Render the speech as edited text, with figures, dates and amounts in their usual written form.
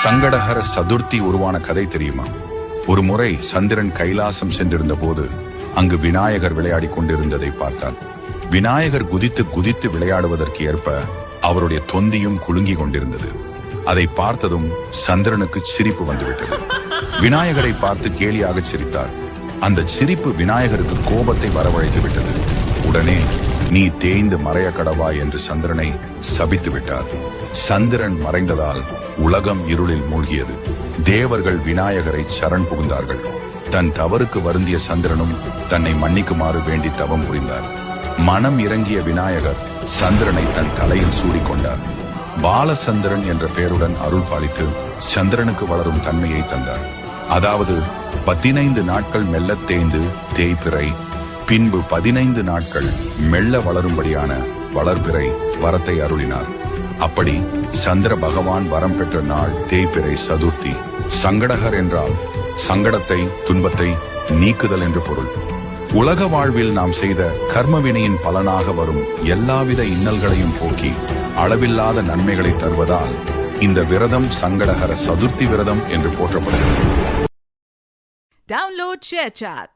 சங்கடஹர சதுர்த்தி உருவான கதை தெரியுமா? ஒரு முறை சந்திரன் கைலாசம் சென்றிருந்த போது அங்கு விநாயகர் விளையாடி கொண்டிருந்ததை பார்த்தார். விநாயகர் குதித்து குதித்து விளையாடுவதற்கு ஏற்ப அவருடைய தொந்தியும் குலுங்கி கொண்டிருந்தது. அதை பார்த்ததும் சந்திரனுக்கு சிரிப்பு வந்துவிட்டது. விநாயகரை பார்த்து கேலியாக சிரித்தார். அந்த சிரிப்பு விநாயகருக்கு கோபத்தை வரவழைத்து விட்டது. உடனே நீ தேய்ந்து மறைய கடவா என்று சந்திரனை சபித்து விட்டார். சந்திரன் மறைந்ததால் உலகம் இருளில் மூழ்கியது. தேவர்கள் விநாயகரை சரண் புகுந்தார்கள். தன் தவறுக்கு வருந்திய சந்திரனும் தன்னை மன்னிக்குமாறு வேண்டி தவம் புரிந்தார். மனம் இறங்கிய விநாயகர் சந்திரனை தன் தலையில் சூடிக்கொண்டார். பாலசந்திரன் என்ற பெயருடன் அருள் பாலித்து சந்திரனுக்கு வளரும் தன்மையை தந்தார். அதாவது 15 நாட்கள் மெல்ல தேய்ந்து தேய்பிறை, பின்பு 15 நாட்கள் மெல்ல வளரும்படியான வளர்பிறை வரத்தை அருளினார். அப்படி சந்திர பகவான் வரம் பெற்ற நாள் தேய்பிறை சதுர்த்தி. சங்கடஹர் என்றால் சங்கடத்தை, துன்பத்தை நீக்குதல் என்று பொருள். உலக வாழ்வில் நாம் செய்த கர்மவினையின் பலனாக வரும் எல்லாவித இன்னல்களையும் போக்கி அளவில்லாத நன்மைகளை தருவதால் இந்த விரதம் சங்கடஹர சதுர்த்தி விரதம் என்று போற்றப்படுகிறது. Download ShareChat.